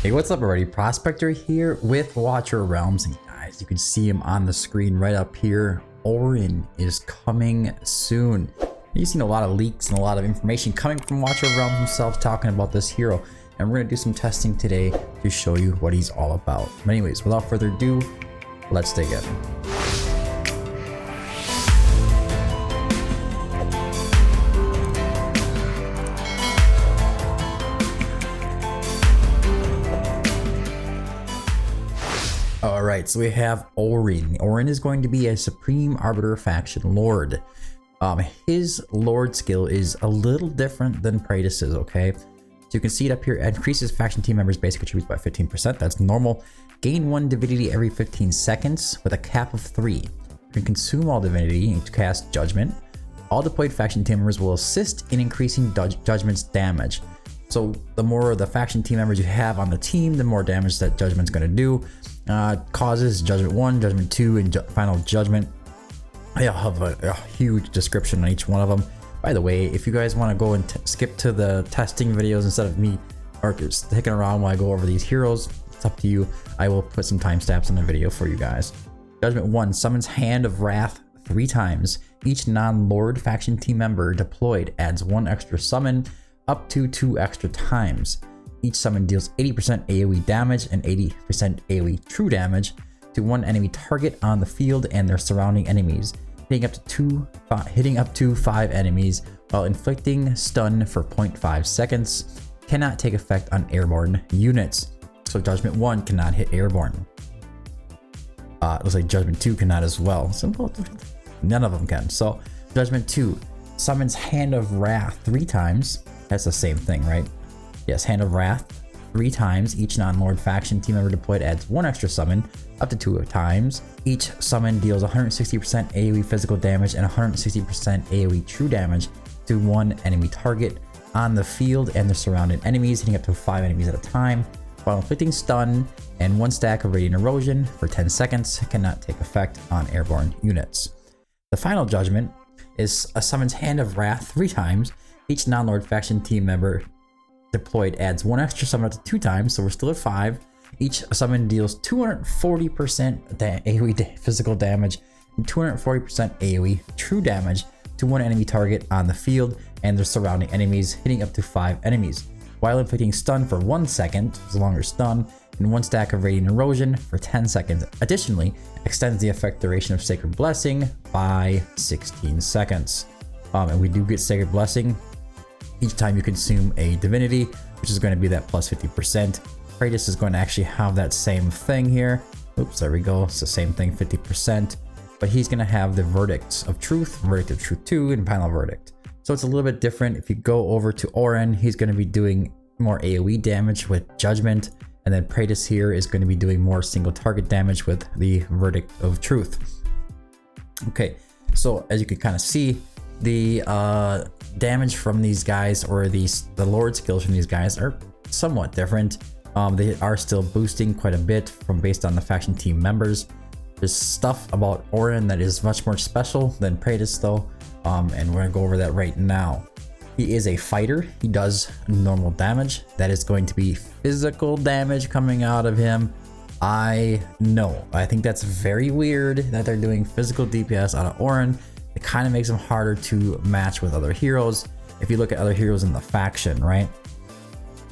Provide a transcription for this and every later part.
Hey, what's up everybody? Prospector here with Watcher of Realms, and guys, you can see him on the screen right up here. Oren is coming soon. You've seen a lot of leaks and a lot of information coming from Watcher of Realms himself talking about this hero, and we're gonna do some testing today to show you what he's all about. But anyways, without further ado, let's dig in. Alright, so we have Oren. Oren is going to be a Supreme Arbiter Faction Lord. His Lord skill is a little different than Praetus's, okay? So you can see it up here. It increases faction team members' basic attributes by 15%. That's normal. Gain 1 divinity every 15 seconds with a cap of 3. You can consume all divinity and cast Judgment. All deployed faction team members will assist in increasing Judgment's damage. So the more the faction team members you have on the team, the more damage that Judgment's going to do. Causes Judgment 1, Judgment 2, and Final Judgment. I'll have a huge description on each one of them. By the way, if you guys want to go and skip to the testing videos instead of me or just sticking around while I go over these heroes, it's up to you. I will put some timestamps in the video for you guys. Judgment 1 summons Hand of Wrath 3 times. Each non-Lord faction team member deployed adds 1 extra summon up to 2 extra times. Each summon deals 80% AoE damage and 80% AoE true damage to 1 enemy target on the field and their surrounding enemies, hitting up to 5 enemies while inflicting stun for 0.5 seconds. Cannot take effect on airborne units. So Judgment 1 cannot hit airborne. Looks like Judgment 2 cannot as well. So none of them can. So Judgment 2 summons Hand of Wrath 3 times. That's the same thing, right? Yes, Hand of Wrath 3 times. Each non-Lord faction team member deployed adds 1 extra summon up to 2 times. Each summon deals 160% AoE physical damage and 160% AoE true damage to 1 enemy target on the field and the surrounding enemies, hitting up to 5 enemies at a time, while inflicting stun and 1 stack of radiant erosion for 10 seconds. Cannot take effect on airborne units. The Final Judgment is a summons Hand of Wrath 3 times. Each non-Lord faction team member deployed adds 1 extra summon up to 2 times, so we're still at 5. Each summon deals 240% AoE physical damage and 240% AoE true damage to 1 enemy target on the field and their surrounding enemies, hitting up to 5 enemies, while inflicting stun for 1 second, it's a longer stun, and 1 stack of radiant erosion for 10 seconds. Additionally, extends the effect duration of Sacred Blessing by 16 seconds. And we do get Sacred Blessing each time you consume a divinity, which is going to be that plus 50%. Praetus is going to actually have that same thing here. Oops, there we go. It's the same thing, 50%. But he's going to have the Verdicts of Truth, Verdict of Truth 2, and Final Verdict. So it's a little bit different. If you go over to Oren, he's going to be doing more AoE damage with Judgment. And then Praetus here is going to be doing more single target damage with the Verdict of Truth. Okay, so as you can kind of see, the damage from these guys, or the Lord skills from these guys, are somewhat different. They are still boosting quite a bit from based on the faction team members. There's stuff about Oren that is much more special than Praetus though, and we're gonna go over that right now. He is a fighter. He does normal damage. That is going to be physical damage coming out of him. I know. I think that's very weird that they're doing physical DPS out of Oren. It kind of makes him harder to match with other heroes. If you look at other heroes in the faction, right?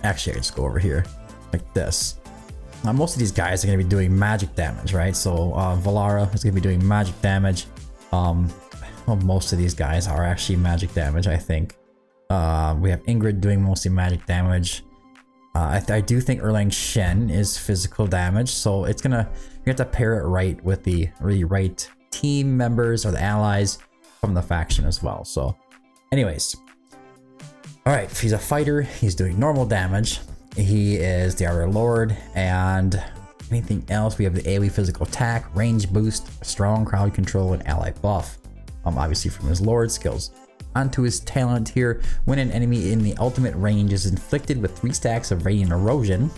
Actually, I just go over here like this. Now, most of these guys are going to be doing magic damage, right? So Valara is going to be doing magic damage. Well, most of these guys are actually magic damage, I think. We have Ingrid doing mostly magic damage. I do think Erlang Shen is physical damage, so it's gonna, you have to pair it right with the right team members or the allies from the faction as well. So anyways, all right, if he's a fighter, he's doing normal damage. He is the Arbiter Lord, and anything else, we have the AoE physical attack, range boost, strong crowd control, and ally buff, obviously from his Lord skills. Onto his talent here, when an enemy in the ultimate range is inflicted with 3 stacks of radiant erosion,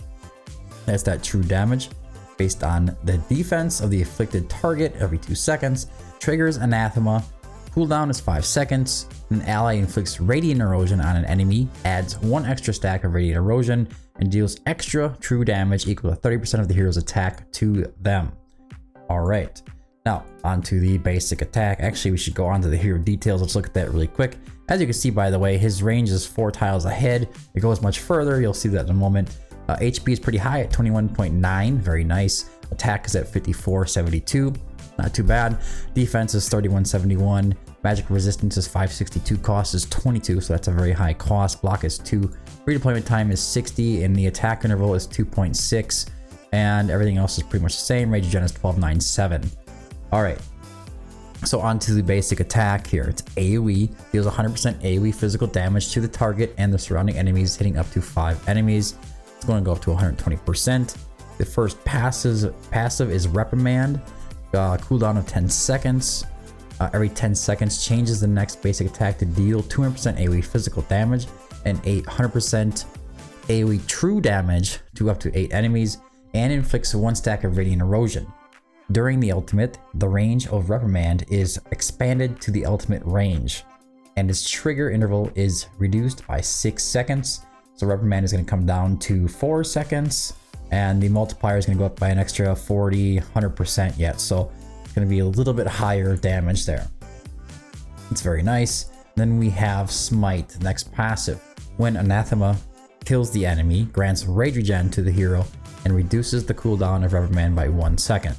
that's that true damage, based on the defense of the afflicted target every 2 seconds, triggers anathema cooldown is 5 seconds. An ally inflicts radiant erosion on an enemy, adds 1 extra stack of radiant erosion, and deals extra true damage equal to 30% of the hero's attack to them. Alright, now onto the basic attack. Actually, we should go on to the hero details. Let's look at that really quick. As you can see, by the way, his range is 4 tiles ahead. It goes much further. You'll see that in a moment. HP is pretty high at 21.9. Very nice. Attack is at 5472. Not too bad. Defense is 3171. Magic resistance is 562. Cost is 22, so that's a very high cost. Block is 2. Redeployment time is 60, and the attack interval is 2.6. And everything else is pretty much the same. Rage Gen is 1297. Alright. So on to the basic attack here. It's AoE. Deals 100% AoE physical damage to the target and the surrounding enemies, hitting up to 5 enemies. It's going to go up to 120%. The first passive is Reprimand. Cooldown of 10 seconds. Every 10 seconds changes the next basic attack to deal 200% AoE physical damage and 100% AoE true damage to up to 8 enemies, and inflicts 1 stack of radiant erosion. During the ultimate, the range of Reprimand is expanded to the ultimate range, and its trigger interval is reduced by 6 seconds. So Reprimand is going to come down to 4 seconds, and the multiplier is going to go up by an extra 40, 100% yet. So it's going to be a little bit higher damage there. It's very nice. Then we have Smite, the next passive. When Anathema kills the enemy, grants Rage Regen to the hero, and reduces the cooldown of Reprimand by 1 second.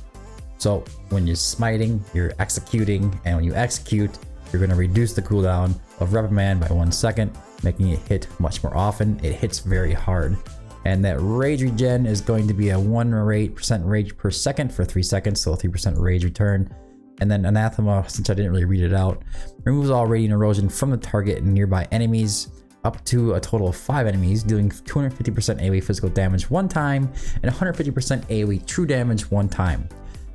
So when you're smiting, you're executing, and when you execute, you're going to reduce the cooldown of Reprimand by 1 second, making it hit much more often. It hits very hard. And that Rage Regen is going to be a 1% rage per second for 3 seconds, so a 3% rage return. And then Anathema, since I didn't really read it out, removes all radiant erosion from the target and nearby enemies, up to a total of 5 enemies, dealing 250% AoE physical damage 1 time, and 150% AoE true damage 1 time.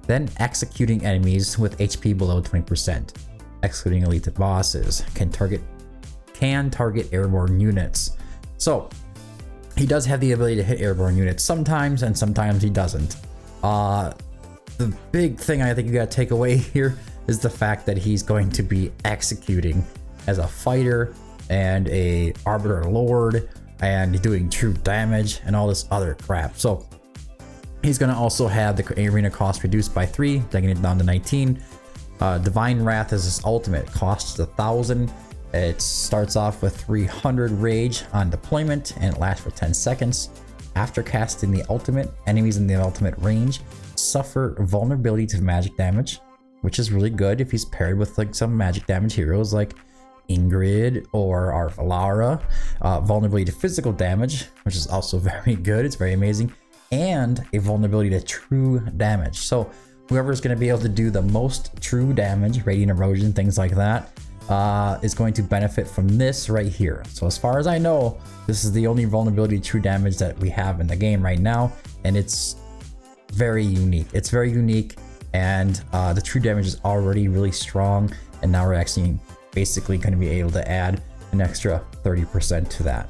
Then executing enemies with HP below 20%. Excluding elite bosses. Can target airborne units. So he does have the ability to hit airborne units sometimes, and sometimes he doesn't. The big thing I think you gotta take away here is the fact that he's going to be executing as a fighter and a Arbiter Lord, and doing true damage and all this other crap. So he's going to also have the arena cost reduced by 3, taking it down to 19. Divine Wrath is his ultimate. Costs 1,000. It starts off with 300 rage on deployment, and it lasts for 10 seconds. After casting the ultimate, enemies in the ultimate range suffer vulnerability to magic damage, which is really good if he's paired with like some magic damage heroes like Ingrid or our Valara. Vulnerability to physical damage, which is also very good. It's very amazing. And a vulnerability to true damage. So whoever's going to be able to do the most true damage, radiant erosion, things like that, is going to benefit from this right here. So as far as I know, this is the only vulnerability to true damage that we have in the game right now, and it's very unique. It's very unique, and the true damage is already really strong, and now we're actually basically going to be able to add an extra 30% to that.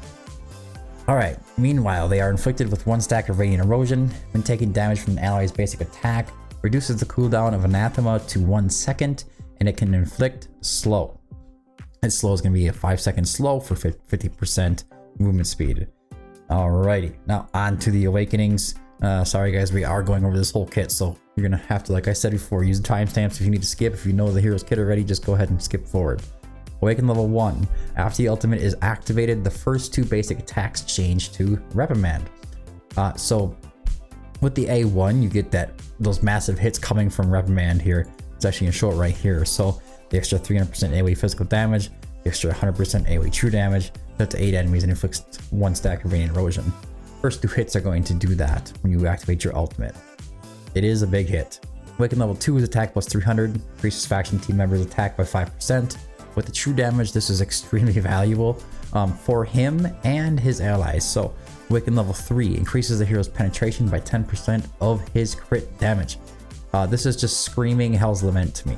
Alright, meanwhile, they are inflicted with 1 stack of radiant erosion. When taking damage from an ally's basic attack, reduces the cooldown of Anathema to 1 second, and it can inflict slow. Its slow is going to be a 5-second slow for 50% movement speed. Alrighty, now on to the awakenings. Sorry guys, we are going over this whole kit, so you're going to have to, like I said before, use timestamps if you need to skip. If you know the hero's kit already, just go ahead and skip forward. Awaken level 1. After the ultimate is activated, the first 2 basic attacks change to Reprimand. So with the A1, you get those massive hits coming from Reprimand here. It's actually in short right here. So the extra 300% AoE physical damage, the extra 100% AoE true damage, up to 8 enemies, and inflicts 1 stack of radiant erosion. First 2 hits are going to do that when you activate your ultimate. It is a big hit. Awaken level 2 is attack plus 300, increases faction team members' attack by 5%. With the true damage, this is extremely valuable for him and his allies. So Awaken level 3 increases the hero's penetration by 10% of his crit damage. This is just screaming Hell's Lament to me.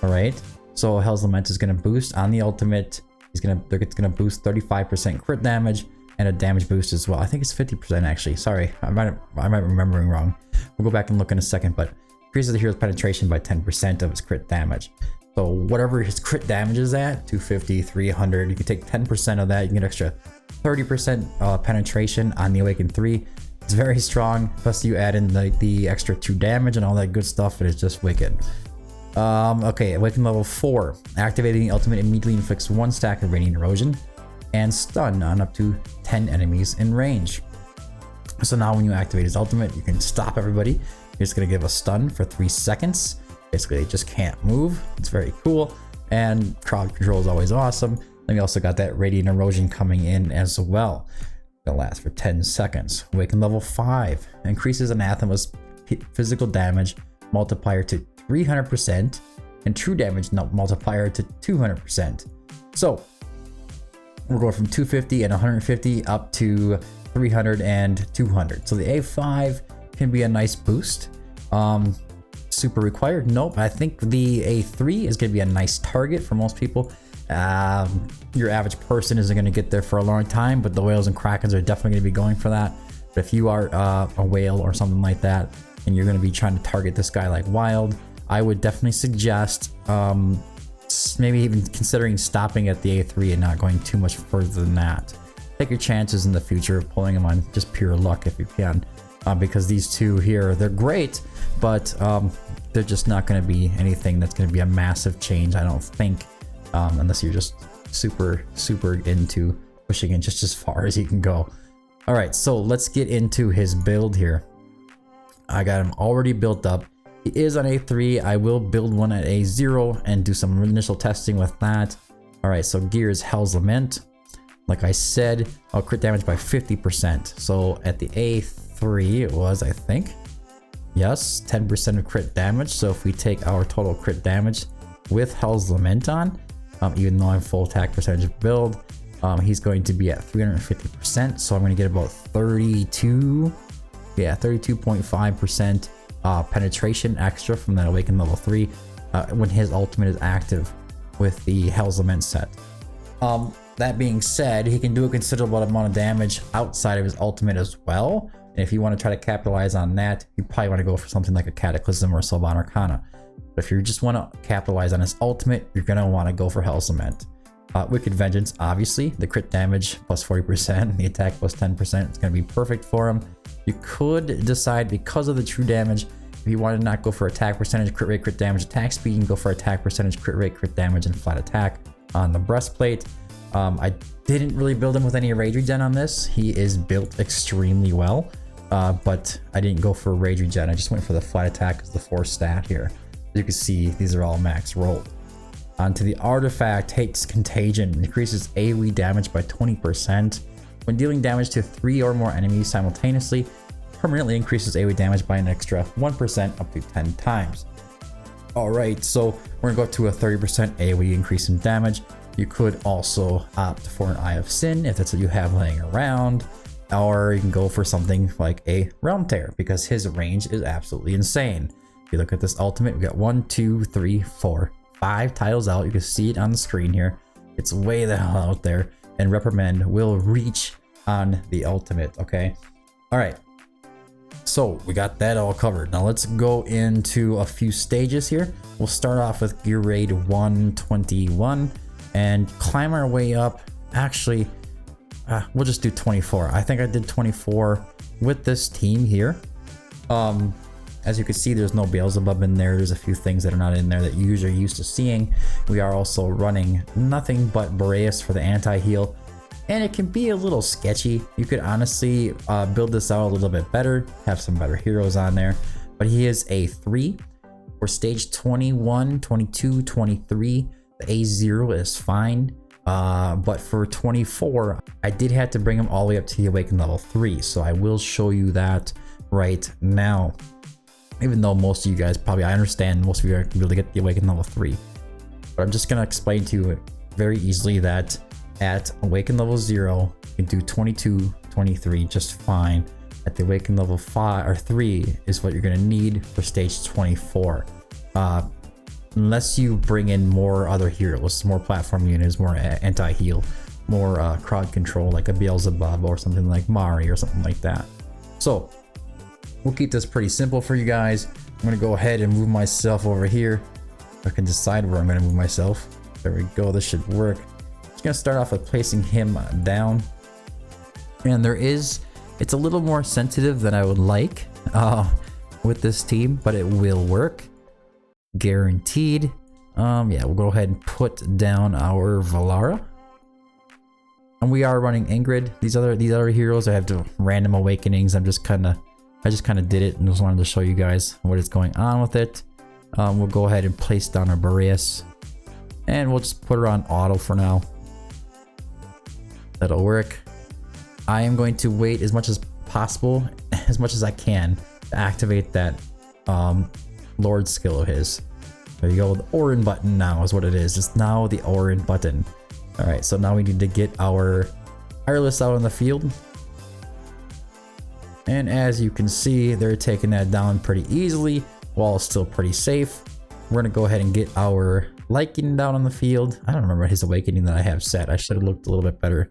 Alright, so Hell's Lament is going to boost on the ultimate. It's going to boost 35% crit damage and a damage boost as well. I think it's 50% actually. Sorry, I might be remembering wrong. We'll go back and look in a second, but increases the hero's penetration by 10% of his crit damage. So whatever his crit damage is at, 250, 300, you can take 10% of that. You can get extra 30% penetration on the Awakened 3. It's very strong. Plus you add in the extra 2 damage and all that good stuff. It is just wicked. Okay, Awakened level 4. Activating the ultimate immediately inflicts 1 stack of radiant erosion and stun on up to 10 enemies in range. So now when you activate his ultimate, you can stop everybody. You're just gonna give a stun for 3 seconds. Basically, they just can't move. It's very cool. And crowd control is always awesome. Then we also got that radiant erosion coming in as well. It'll last for 10 seconds. Awakened level 5. Increases Anathema's physical damage multiplier to 300% and true damage multiplier to 200%. So we're going from 250 and 150 up to 300 and 200. So the A5 can be a nice boost. Super required? Nope. I think the A3 is going to be a nice target for most people. Your average person isn't going to get there for a long time, but the whales and krakens are definitely going to be going for that. But if you are a whale or something like that, and you're going to be trying to target this guy like wild, I would definitely suggest maybe even considering stopping at the A3 and not going too much further than that. Take your chances in the future of pulling him on just pure luck if you can. Because these two here, they're great, but they're just not going to be anything that's going to be a massive change, I don't think, unless you're just super into pushing it just as far as he can go. All right, so let's get into his build here. I got him already built up. He is on A3. I will build one at A0 and do some initial testing with that. All right, so gear is Hell's Lament. Like I said, I'll crit damage by 50%. So at the A3 it was, I think, yes, 10% of crit damage. So if we take our total crit damage with Hell's Lament on, even though I'm full attack percentage build, he's going to be at 350%. So I'm going to get about 32.5% penetration extra from that Awakened level 3 when his ultimate is active with the Hell's Lament set. That being said, he can do a considerable amount of damage outside of his ultimate as well. And if you want to try to capitalize on that, you probably want to go for something like a Cataclysm or a Sylvan Arcana. But if you just want to capitalize on his ultimate, you're going to want to go for Hell's Lament. Wicked Vengeance, obviously, the crit damage plus 40%, the attack plus 10%, it's going to be perfect for him. You could decide, because of the true damage, if you want to not go for attack percentage, crit rate, crit damage, attack speed, you can go for attack percentage, crit rate, crit damage, and flat attack on the breastplate. I didn't really build him with any rage regen on this. He is built extremely well, but I didn't go for rage regen. I just went for the flat attack as the 4 stat here. As you can see, these are all max rolled. Onto the artifact, Hate's Contagion, increases AoE damage by 20%. When dealing damage to 3 or more enemies simultaneously, permanently increases AoE damage by an extra 1% up to 10 times. Alright, so we're gonna go up to a 30% AoE increase in damage. You could also opt for an Eye of Sin if that's what you have laying around, or you can go for something like a Realm Tear because his range is absolutely insane. If you look at this ultimate, we got 1, 2, 3, 4, 5 tiles out. You can see it on the screen here. It's way the hell out there, and Reprimand will reach on the ultimate. Okay, all right, so we got that all covered. Now let's go into a few stages here. We'll start off with gear raid 121 and climb our way up. Actually, we'll just do 24. I think I did 24 with this team here. As you can see, there's no Beelzebub in there. There's a few things that are not in there that you usually are used to seeing. We are also running nothing but Boreas for the anti-heal, and it can be a little sketchy. You could honestly build this out a little bit better, have some better heroes on there, but he is A3. For stage 21, 22, 23, the A0 is fine. But for 24, I did have to bring him all the way up to the Awakened level 3. So I will show you that right now. Even though most of you guys probably, I understand most of you are going to be able to get the Awakened level 3. But I'm just going to explain to you very easily that at Awakened level 0, you can do 22, 23 just fine. At the Awakened level 5 or 3 is what you're going to need for stage 24. Unless you bring in more other heroes, more platform units, more anti-heal, more crowd control like a Beelzebub or something like Mari or something like that. So we'll keep this pretty simple for you guys. I'm going to go ahead and move myself over here I can decide where I'm going to move myself. There we go. This should work. Just going to start off with placing him down. And it's a little more sensitive than I would like with this team, but it will work. Guaranteed. Yeah, we'll go ahead and put down our Valara. And we are running Ingrid. These other heroes, I have to random awakenings. I just kind of did it and just wanted to show you guys what is going on with it. We'll go ahead and place down our Boreas. And we'll just put her on auto for now. That'll work. I am going to wait as much as possible, as much as I can, to activate that Lord skill of his. There you go. The Oren button now is what it is. It's now the Oren button. Alright, so now we need to get our Wireless out on the field. And as you can see, they're taking that down pretty easily, while still pretty safe. We're going to go ahead and get our Lycan down on the field. I don't remember his awakening that I have set. I should have looked a little bit better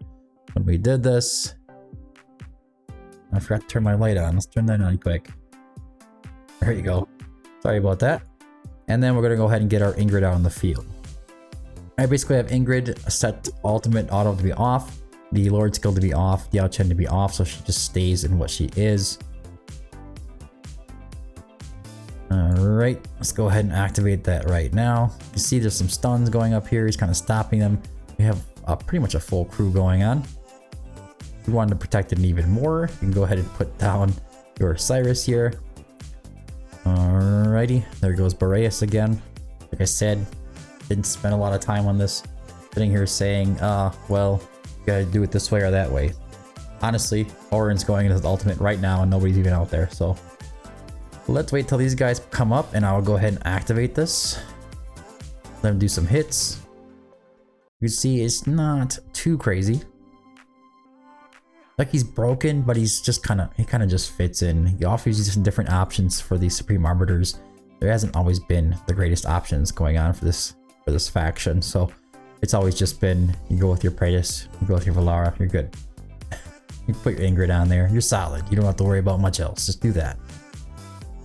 when we did this. I forgot to turn my light on. Let's turn that on quick. There you go. Sorry about that. And then we're going to go ahead and get our Ingrid out on the field. I basically have Ingrid set ultimate auto to be off, the Lord skill to be off, the Outchain to be off, so she just stays in what she is. Alright, let's go ahead and activate that right now. You see there's some stuns going up here. He's kind of stopping them. We have pretty much a full crew going on. If you wanted to protect it even more, you can go ahead and put down your Cyrus here. Alrighty, there goes Boreas again. Like I said, didn't spend a lot of time on this. Sitting here saying, well, you gotta do it this way or that way. Honestly, Oren's going into his ultimate right now and nobody's even out there, so let's wait till these guys come up and I'll go ahead and activate this. Let him do some hits. You can see it's not too crazy. Like he's broken, but he's just he kind of just fits in. He offers you some different options for these Supreme Arbiters. There hasn't always been the greatest options going on for this faction, so it's always just been you go with your Praetus, you go with your Valara, you're good. You put your Ingrid on there, you're solid. You don't have to worry about much else. Just do that.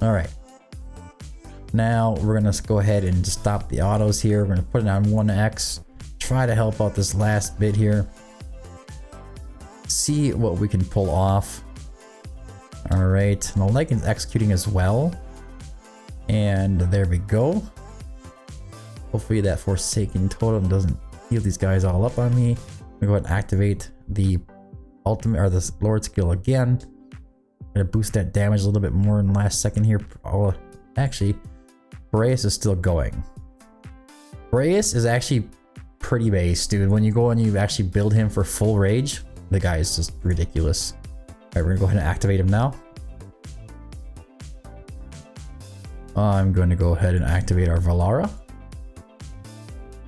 All right. Now we're gonna go ahead and just stop the autos here. We're gonna put it on 1x. Try to help out this last bit here. See what we can pull off. All right, and the Lycan's executing as well. And there we go. Hopefully that Forsaken Totem doesn't heal these guys all up on me. I'm gonna go ahead and activate the ultimate or the Lord skill again. I'm gonna boost that damage a little bit more in the last second here. Oh, actually, Boreas is still going. Boreas is actually pretty base, dude. When you go and you actually build him for full rage, the guy is just ridiculous. All right, we're gonna go ahead and activate him now. I'm going to go ahead and activate our Valara.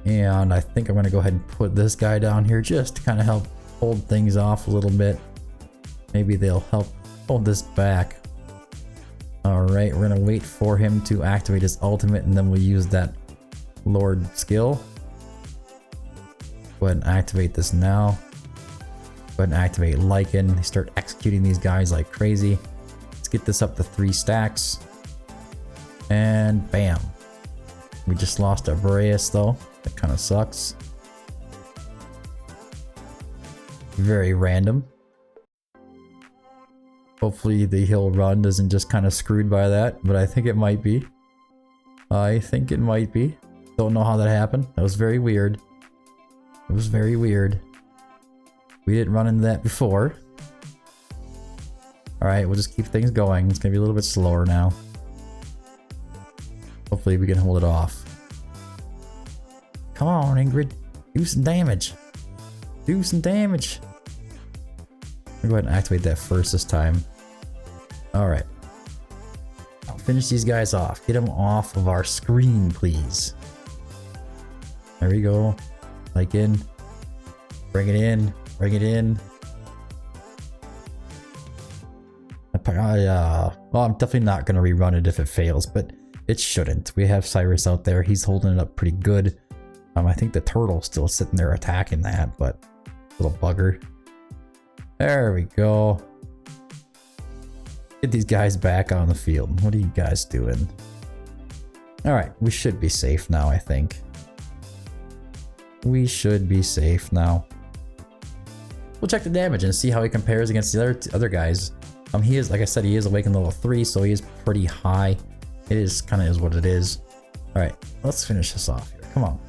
And I think I'm going to go ahead and put this guy down here just to kind of help hold things off a little bit. Maybe they'll help hold this back. Alright, we're going to wait for him to activate his ultimate and then we'll use that Lord skill. Go ahead and activate this now. Go ahead and activate Lycan. Start executing these guys like crazy. Let's get this up to 3 stacks. And bam. We just lost our Boreas though. That kind of sucks. Very random. Hopefully the hill run isn't just kind of screwed by that, but I think it might be. I think it might be. Don't know how that happened. That was very weird. It was very weird. We didn't run into that before. Alright, we'll just keep things going. It's gonna be a little bit slower now. Hopefully we can hold it off. Come on, Ingrid. Do some damage. Do some damage. I'll go ahead and activate that first this time. Alright. I'll finish these guys off. Get them off of our screen, please. There we go. Like in. Bring it in. Bring it in. Well, I'm definitely not going to rerun it if it fails, but it shouldn't. We have Cyrus out there. He's holding it up pretty good. I think the turtle's still sitting there attacking that, but little bugger. There we go. Get these guys back on the field. What are you guys doing? Alright, we should be safe now, I think. We should be safe now. We'll check the damage and see how he compares against the other guys. He is, like I said, he is awakened level 3, so he is pretty high. It is kind of is what it is. Alright, let's finish this off here. Come on.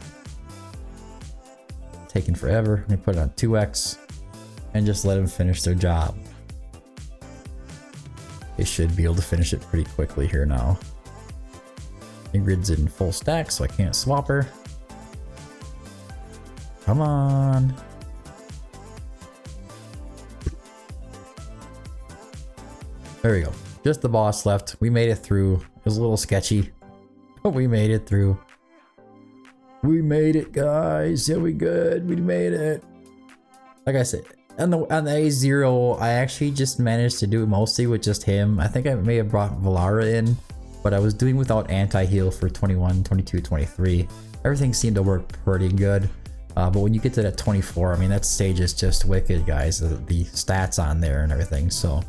Taking forever. Let me put it on 2x and just let them finish their job. They should be able to finish it pretty quickly here now. Ingrid's in full stack, so I can't swap her. Come on. There we go. Just the boss left. We made it through. It was a little sketchy, but we made it through. We made it, guys. Yeah, we good. We made it. Like I said, on the A0, I actually just managed to do it mostly with just him. I think I may have brought Valara in, but I was doing without anti-heal for 21, 22, 23. Everything seemed to work pretty good. But when you get to that 24, I mean, that stage is just wicked, guys. The stats on there and everything. So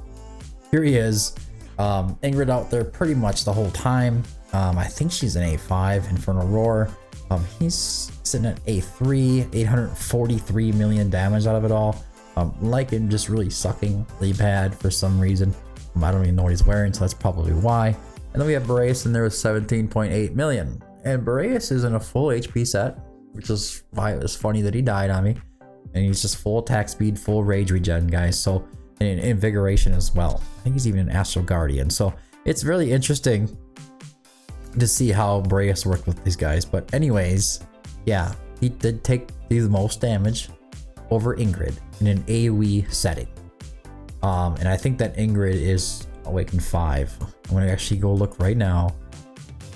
here he is. Ingrid out there pretty much the whole time. I think she's an A5, Infernal Roar. He's sitting at A3, 843 million damage out of it all. Lycan just really sucking really bad for some reason. I don't even know what he's wearing, so that's probably why. And then we have Boreas in there with 17.8 million. And Boreas is in a full HP set, which is why it was funny that he died on me. And he's just full attack speed, full rage regen, guys. So, and invigoration as well. I think he's even an Astral Guardian. So it's really interesting to see how Boreas worked with these guys. But anyways, yeah, he did take the most damage over Ingrid in an AoE setting. And I think that Ingrid is Awakened 5. I'm gonna actually go look right now.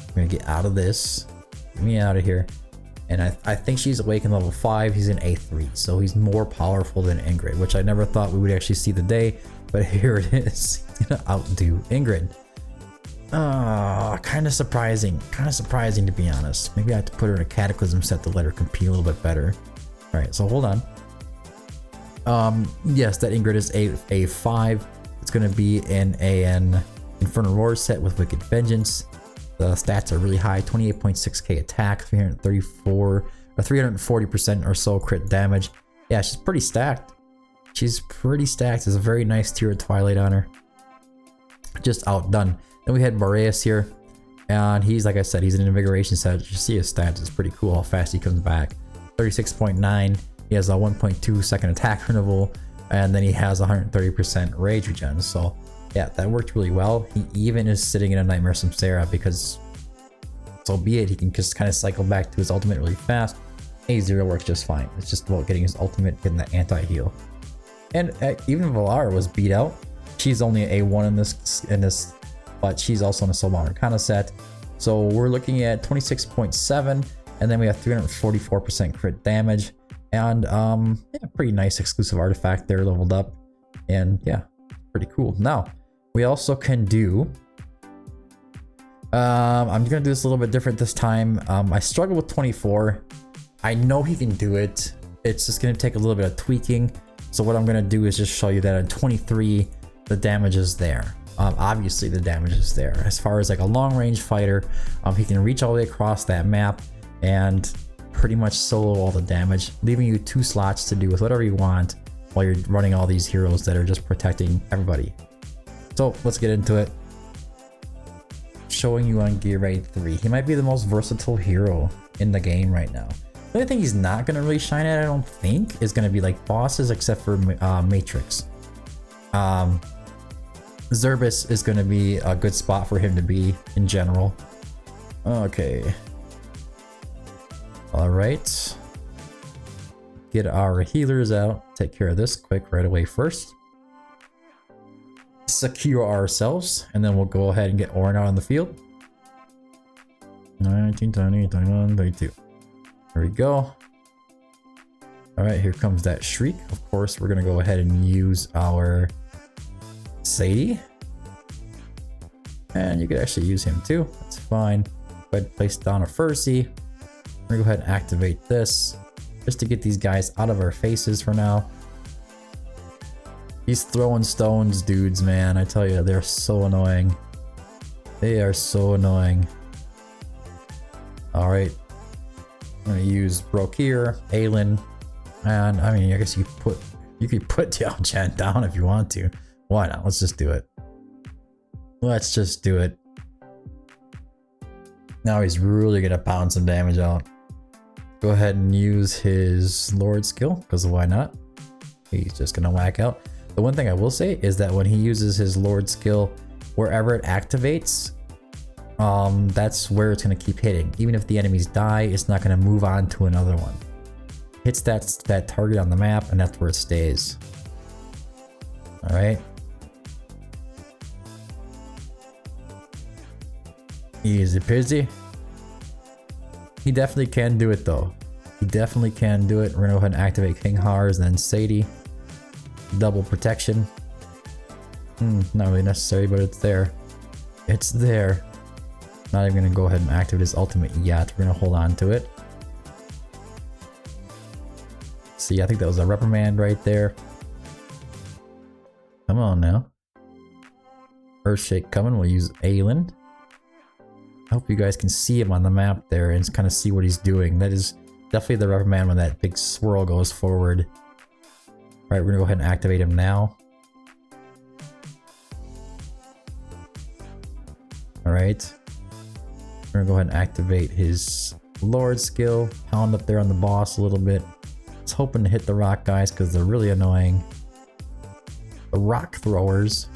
I'm gonna get out of this. Get me out of here. And I think she's Awakened level 5. He's in A3, so he's more powerful than Ingrid, which I never thought we would actually see the day. But here it is. He's gonna outdo Ingrid. Kind of surprising. Kind of surprising, to be honest. Maybe I have to put her in a Cataclysm set to let her compete a little bit better. All right, so hold on. Yes, that Ingrid is A5. It's going to be in an Infernal Roar set with Wicked Vengeance. The stats are really high, 28.6k attack, 340% or so crit damage. Yeah, she's pretty stacked. She's pretty stacked. There's a very nice tier of Twilight on her. Just outdone. Then we had Boreas here, and he's, like I said, he's an Invigoration set. You see his stats, it's pretty cool how fast he comes back. 36.9. He has a 1.2 second attack renewal, and then he has 130% rage regen. So yeah, that worked really well. He even is sitting in a Nightmare Samsara because, so be it, he can just kind of cycle back to his ultimate really fast. A0 works just fine. It's just about getting his ultimate, getting that anti-heal. And even Valara was beat out. She's only an A1 in this, but she's also in a Soul Arcana set. So we're looking at 26.7, and then we have 344% crit damage. And yeah, pretty nice exclusive artifact there leveled up. And yeah, pretty cool. Now, we also can do... I'm going to do this a little bit different this time. I struggle with 24. I know he can do it. It's just going to take a little bit of tweaking. So what I'm going to do is just show you that on 23, the damage is there. Obviously, the damage is there. As far as like a long-range fighter, he can reach all the way across that map and pretty much solo all the damage, leaving you 2 slots to do with whatever you want while you're running all these heroes that are just protecting everybody. So let's get into it. Showing you on Gear Raid 3. He might be the most versatile hero in the game right now. The only thing he's not going to really shine at, I don't think, is going to be like bosses, except for Matrix. Zerbis is going to be a good spot for him to be in general. Okay. All right. Get our healers out. Take care of this quick right away first. Secure ourselves, and then we'll go ahead and get Oren out on the field. 19, 20, 21, 22. There we go. All right, here comes that Shriek. Of course, we're going to go ahead and use our Sadie. And you could actually use him too. That's fine. Go ahead and place down a Furcy. We're gonna go ahead and activate this just to get these guys out of our faces for now. He's throwing stones, dudes, man. I tell you, they're so annoying. They are so annoying. All right. I'm gonna use Brokir, Aelin, and I mean, I guess you could put Diao Chen down if you want to. Why not? Let's just do it. Let's just do it. Now he's really gonna pound some damage out. Go ahead and use his Lord skill, because why not? He's just gonna whack out. The one thing I will say is that when he uses his Lord skill, wherever it activates, that's where it's gonna keep hitting. Even if the enemies die, it's not gonna move on to another one. Hits that target on the map, and that's where it stays. All right. Easy peasy. He definitely can do it though. He definitely can do it. We're gonna go ahead and activate King Hars and then Sadie. Double protection. Not really necessary, but it's there. It's there. Not even gonna go ahead and activate his ultimate yet. We're gonna hold on to it. See, I think that was a reprimand right there. Come on now. Earthshake coming. We'll use Aelin. I hope you guys can see him on the map there and kind of see what he's doing. That is definitely the reprimand when that big swirl goes forward. Alright, we're gonna go ahead and activate him now. Alright. We're gonna go ahead and activate his Lord skill. Pound up there on the boss a little bit. I was hoping to hit the rock guys because they're really annoying. The rock throwers.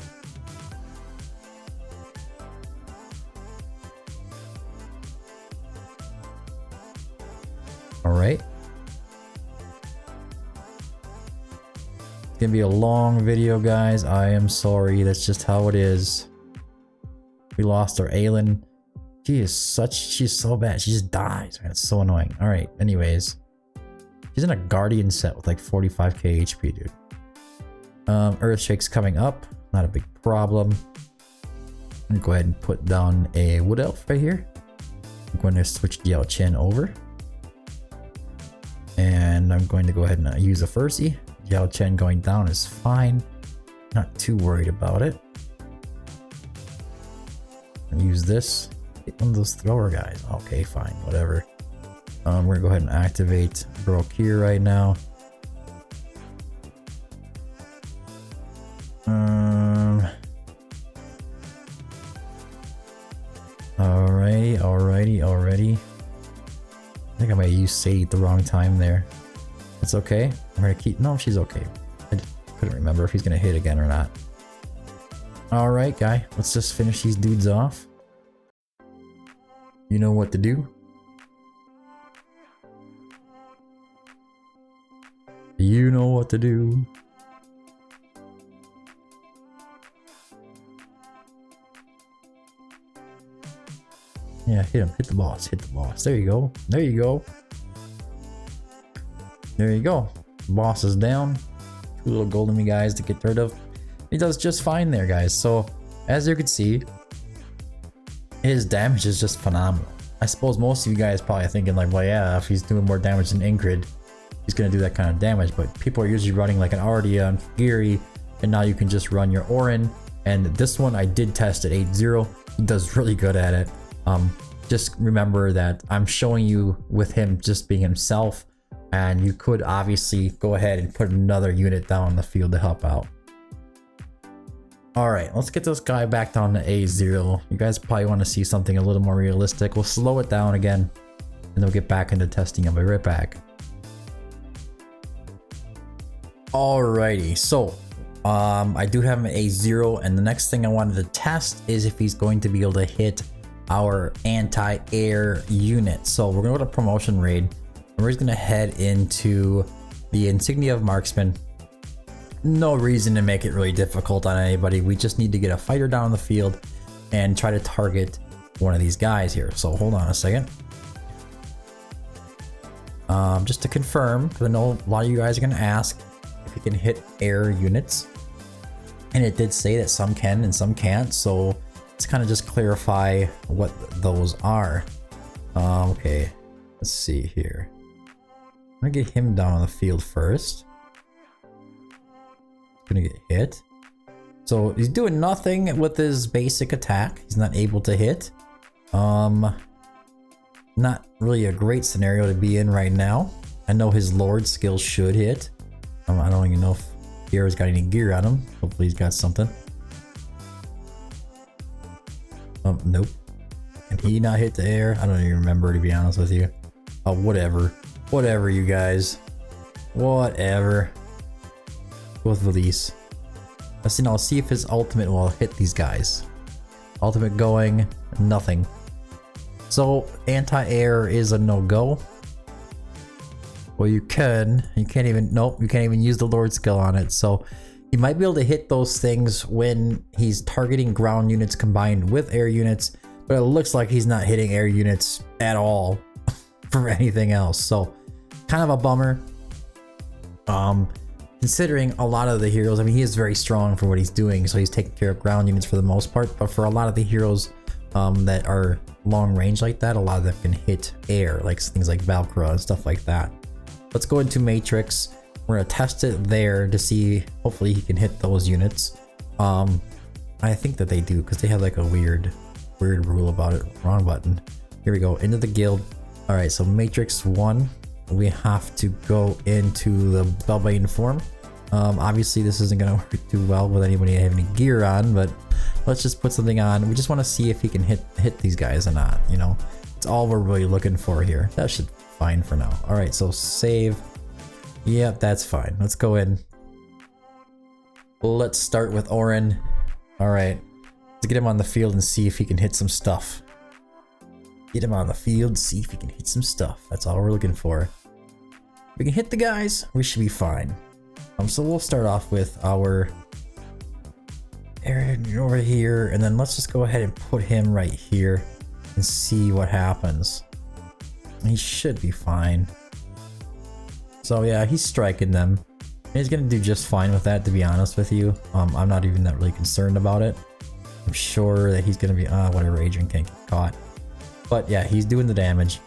Alright. It's gonna be a long video, guys. I am sorry. That's just how it is. We lost our Aelin. She's so bad. She just dies, man. It's so annoying. Alright, anyways. She's in a Guardian set with like 45k HP, dude. Earthshake's coming up. Not a big problem. I'm gonna go ahead and put down a Wood Elf right here. I'm going to switch Diao Chen over. And I'm going to go ahead and use a Furcy. Diao Chen going down is fine. Not too worried about it. And use this. Hit one of those thrower guys. Okay, fine, whatever. We're gonna go ahead and activate Brokir right now. Alrighty. I think I might use Sadie at the wrong time there. It's okay. I'm gonna keep. No, she's okay. I couldn't remember if he's gonna hit again or not. Alright, guy. Let's just finish these dudes off. You know what to do. You know what to do. Yeah, hit him. Hit the boss. Hit the boss. There you go. There you go. There you go. Boss is down. Two little golden guys to get rid of. He does just fine there, guys. So, as you can see, his damage is just phenomenal. I suppose most of you guys probably are thinking like, well, yeah, if he's doing more damage than Ingrid, he's going to do that kind of damage. But people are usually running like an Ardia and Giri, and now you can just run your Oren. And this one I did test at 8-0. He does really good at it. Just remember that I'm showing you with him just being himself, and you could obviously go ahead and put another unit down in the field to help out. Alright, let's get this guy back down to A0. You guys probably want to see something a little more realistic. We'll slow it down again, and then we'll get back into testing. I'll be right back. Alrighty, so I do have an A0, and the next thing I wanted to test is if he's going to be able to hit our anti-air unit. So we're gonna go to promotion raid, and we're just gonna head into the insignia of marksman. No reason to make it really difficult on anybody. We just need to get a fighter down in the field and try to target one of these guys here. So hold on a second. Just to confirm, because I know a lot of you guys are gonna ask if you can hit air units, and it did say that some can and some can't. So let's kind of just clarify what those are. Okay, let's see here. I'm gonna get him down on the field first. Gonna get hit. So he's doing nothing with his basic attack. He's not able to hit. not really a great scenario to be in right now. I know his Lord skill should hit. I don't even know if Gear's got any gear on him. Hopefully he's got something. Nope. Can he not hit the air? I don't even remember, to be honest with you. Oh, whatever. Whatever, you guys. Whatever. Go with release. Let's see now. Let's see if his ultimate will hit these guys. Ultimate going, nothing. So anti-air is a no-go. Well, you can't even, nope, you can't even use the Lord skill on it. So you might be able to hit those things when he's targeting ground units combined with air units, but it looks like he's not hitting air units at all for anything else. So kind of a bummer. Considering a lot of the heroes, I mean, he is very strong for what he's doing, so he's taking care of ground units for the most part, but for a lot of the heroes that are long range like that, a lot of them can hit air, like things like Valkyra and stuff like that. Let's go into Matrix. We're gonna test it there to see, hopefully he can hit those units. I think that they do, because they have like a weird rule about it. Wrong button. Here we go, into the guild. All right, so Matrix 1. We have to go into the Spellbane form. Obviously this isn't gonna work too well with anybody having any gear on, but let's just put something on. We just want to see if he can hit these guys or not, you know. It's all we're really looking for here. That should be fine for now. All right, so save. Yep, that's fine. Let's go in. Let's start with Oren. All right, let's get him on the field and see if he can hit some stuff. Get him on the field, see if he can hit some stuff. That's all we're looking for. If we can hit the guys, we should be fine. So we'll start off with our Aaron over here, and then let's just go ahead and put him right here and see what happens. He should be fine. So yeah, he's striking them. He's gonna do just fine with that, to be honest with you. I'm not even that really concerned about it. I'm sure that he's gonna be whatever, Adrian can't get caught. But yeah, he's doing the damage.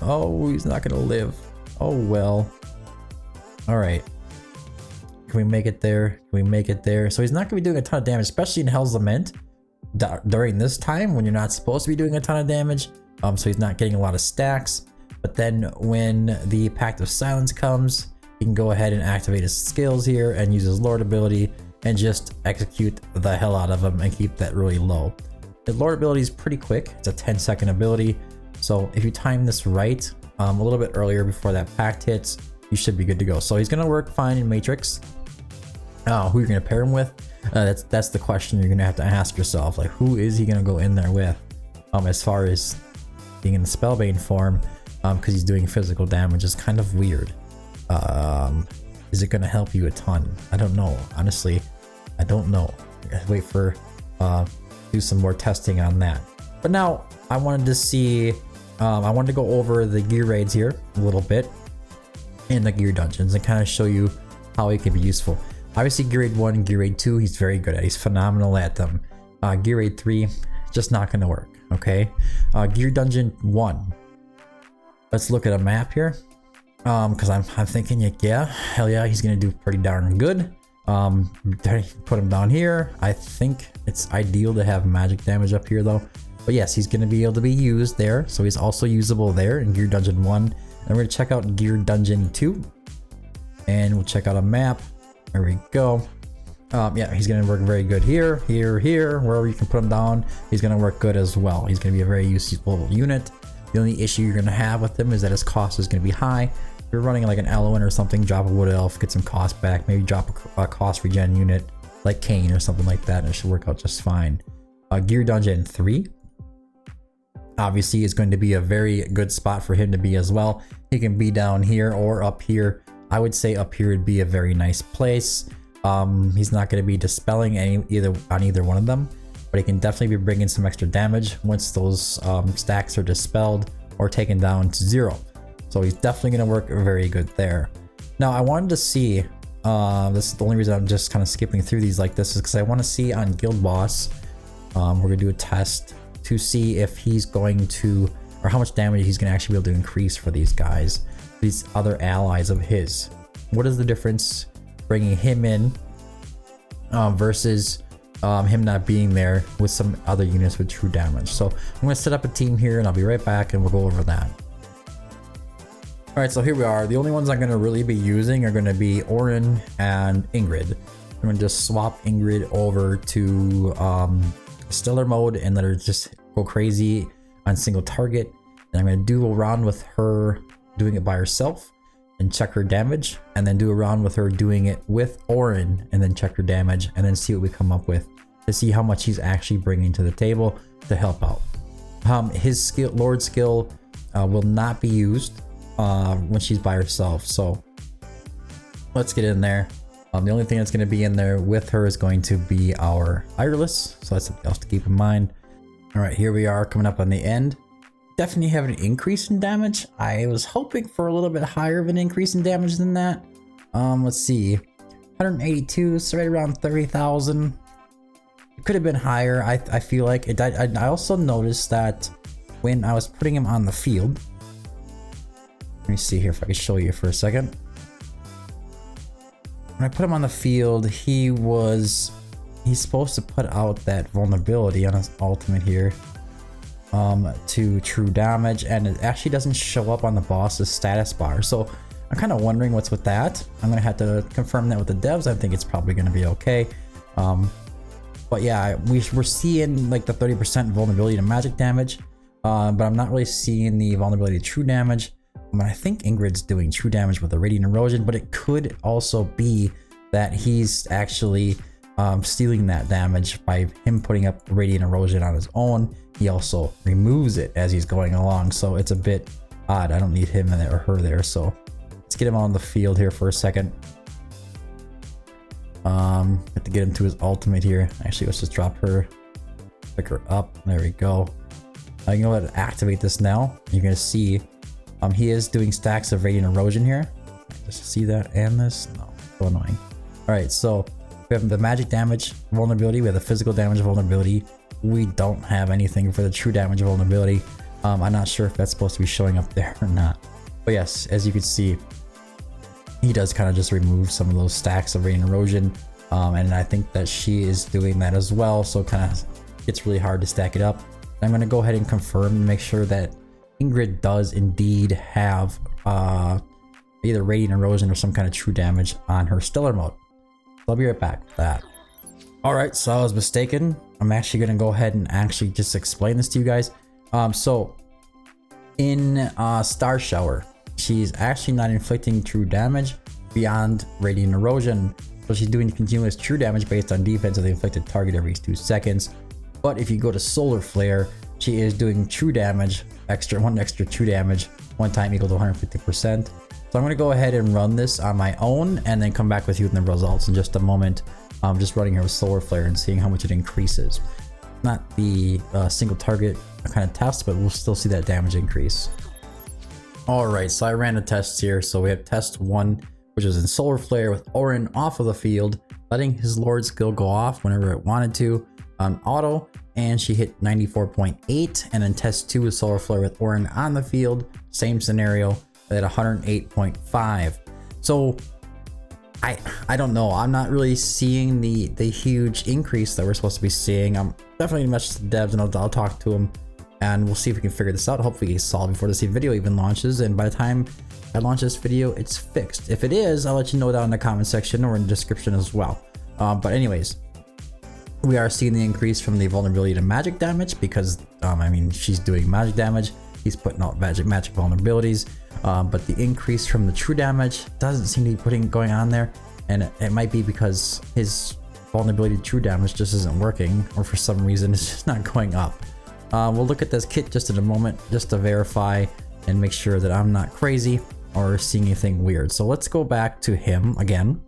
Oh, he's not gonna live. Oh well. Alright. Can we make it there? Can we make it there? So he's not gonna be doing a ton of damage, especially in Hell's Lament during this time when you're not supposed to be doing a ton of damage. So he's not getting a lot of stacks. But then when the Pact of Silence comes, he can go ahead and activate his skills here and use his Lord ability and just execute the hell out of him and keep that really low. His Lord ability is pretty quick. It's a 10-second ability. So if you time this right, a little bit earlier before that Pact hits, you should be good to go. So he's gonna work fine in Matrix. Who you're gonna pair him with? That's the question you're gonna have to ask yourself. Like, who is he gonna go in there with? As far as being in the Spellbane form, because he's doing physical damage is kind of weird. Is it gonna help you a ton? I don't know. Honestly, I don't know. Wait for do some more testing on that. But now I wanted to see. I wanted to go over the gear raids here a little bit in the gear dungeons and kind of show you how it can be useful. Obviously, Gear Raid 1 and Gear Raid 2, he's very good at. He's phenomenal at them. Gear Raid 3, just not going to work, okay? Gear Dungeon 1. Let's look at a map here. Because I'm thinking, yeah, hell yeah, he's going to do pretty darn good. Put him down here. I think it's ideal to have magic damage up here, though. But yes, he's going to be able to be used there. So he's also usable there in Gear Dungeon 1. And we're going to check out Gear Dungeon 2. And we'll check out a map. There we go. Yeah, he's going to work very good here, wherever you can put him down. He's going to work good as well. He's going to be a very useful unit. The only issue you're going to have with him is that his cost is going to be high. If you're running like an Eloin or something, drop a Wood Elf, get some cost back. Maybe drop a cost regen unit like Kane or something like that, and it should work out just fine. Gear Dungeon 3. Obviously, is going to be a very good spot for him to be as well. He can be down here or up here. I would say up here would be a very nice place. He's not going to be dispelling either one of them, but he can definitely be bringing some extra damage once those stacks are dispelled or taken down to 0. So he's definitely going to work very good there. Now I wanted to see, this is the only reason I'm just kind of skipping through these like this, is because I want to see on Guild Boss, we're going to do a test to see if he's going to, or how much damage he's going to actually be able to increase for these guys, these other allies of his. What is the difference bringing him in versus him not being there with some other units with true damage. So I'm going to set up a team here and I'll be right back and we'll go over that. Alright, so here we are. The only ones I'm going to really be using are going to be Oren and Ingrid. I'm going to just swap Ingrid over to stellar mode and let her just go crazy on single target. And I'm going to do a round with her doing it by herself and check her damage, and then do a round with her doing it with Oren and then check her damage, and then see what we come up with to see how much he's actually bringing to the table to help out. His skill, Lord skill, will not be used when she's by herself. So let's get in there. The only thing that's going to be in there with her is going to be our Ireless, so that's something else to keep in mind. All right, here we are coming up on the end. Definitely have an increase in damage. I was hoping for a little bit higher of an increase in damage than that. Let's see, 182, so right around 30,000. It could have been higher. I feel like it. I also noticed that when I was putting him on the field. Let me see here if I can show you for a second. When I put him on the field, he's supposed to put out that vulnerability on his ultimate here. To true damage, and it actually doesn't show up on the boss's status bar, so I'm kind of wondering what's with that. I'm gonna have to confirm that with the devs. I think it's probably gonna be okay, but yeah, we're seeing like the 30% vulnerability to magic damage, but I'm not really seeing the vulnerability to true damage. I think Ingrid's doing true damage with the radiant erosion, but it could also be that he's actually stealing that damage by him putting up radiant erosion on his own. He also removes it as he's going along, so it's a bit odd. I don't need him or her there, so let's get him on the field here for a second. Have to get him to his ultimate here. Actually, let's just drop her, pick her up. There we go. I can go ahead and activate this now. You're gonna see he is doing stacks of radiant erosion here. Just see that and this. No, so annoying. All right, so we have the magic damage vulnerability. We have the physical damage vulnerability. We don't have anything for the true damage vulnerability. I'm not sure if that's supposed to be showing up there or not. But yes, as you can see, he does kind of just remove some of those stacks of radiant erosion. And I think that she is doing that as well. So it kind of gets really hard to stack it up. I'm going to go ahead and confirm and make sure that Ingrid does indeed have either radiant erosion or some kind of true damage on her stellar mode. So I'll be right back with that. Alright, so I was mistaken. I'm actually going to go ahead and actually just explain this to you guys. So in Star Shower, she's actually not inflicting true damage beyond radiant erosion. So she's doing continuous true damage based on defense of the inflicted target every 2 seconds. But if you go to Solar Flare, she is doing true damage, one extra true damage, one time equal to 150%. So I'm going to go ahead and run this on my own and then come back with you with the results in just a moment. Just running here with Solar Flare and seeing how much it increases. Not the single target kind of test, but we'll still see that damage increase. Alright, so I ran the tests here. So we have test 1, which is in Solar Flare with Oren off of the field, letting his Lord skill go off whenever it wanted to on auto, and she hit 94.8. And then test 2 is Solar Flare with Oren on the field, same scenario at 108.5. So I don't know. I'm not really seeing the huge increase that we're supposed to be seeing. I'm definitely gonna message the devs and I'll talk to them and we'll see if we can figure this out. Hopefully it's solved before this video even launches, and by the time I launch this video, it's fixed. If it is, I'll let you know down in the comment section or in the description as well. But anyways, we are seeing the increase from the vulnerability to magic damage because I mean, she's doing magic damage. He's putting out magic vulnerabilities. But the increase from the true damage doesn't seem to be going on there, and it might be because his vulnerability to true damage just isn't working, or for some reason it's just not going up. We'll look at this kit just in a moment just to verify and make sure that I'm not crazy or seeing anything weird. So let's go back to him again.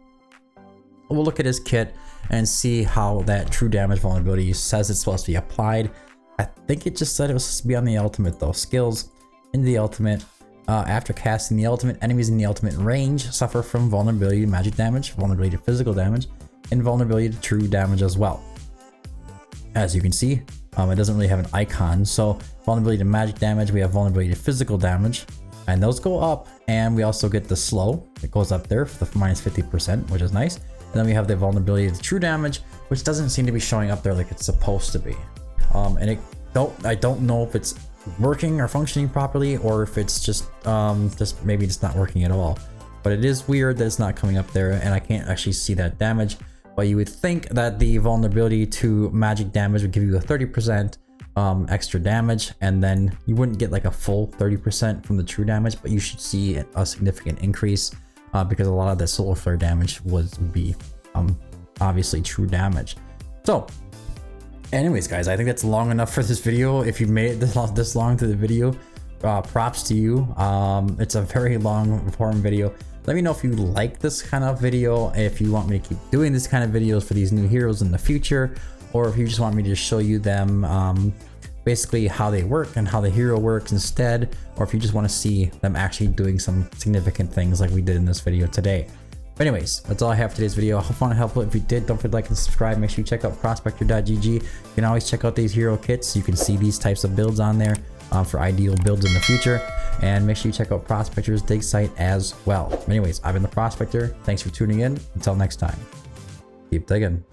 We'll look at his kit and see how that true damage vulnerability says it's supposed to be applied. I think it just said it was supposed to be on the ultimate though. Skills in the ultimate. After casting the ultimate, enemies in the ultimate range suffer from vulnerability to magic damage, vulnerability to physical damage, and vulnerability to true damage as well. As you can see, it doesn't really have an icon. So vulnerability to magic damage, we have vulnerability to physical damage, and those go up. And we also get the slow. It goes up there for the minus 50%, which is nice. And then we have the vulnerability to true damage, which doesn't seem to be showing up there like it's supposed to be. And I don't know if it's working or functioning properly, or if it's just maybe it's not working at all. But it is weird that it's not coming up there, and I can't actually see that damage. But you would think that the vulnerability to magic damage would give you a 30% extra damage, and then you wouldn't get like a full 30% from the true damage, but you should see a significant increase because a lot of the solar flare damage would be obviously true damage. So anyways, guys, I think that's long enough for this video. If you made it this long to the video, props to you. It's a very long form video. Let me know if you like this kind of video, if you want me to keep doing this kind of videos for these new heroes in the future, or if you just want me to show you them basically how they work and how the hero works instead, or if you just want to see them actually doing some significant things like we did in this video today. But anyways, that's all I have for today's video. I hope I found it helpful. If you did, don't forget to like and subscribe. Make sure you check out prospector.gg. You can always check out these hero kits. You can see these types of builds on there for ideal builds in the future. And make sure you check out Prospector's dig site as well. Anyways, I've been the Prospector. Thanks for tuning in. Until next time, keep digging.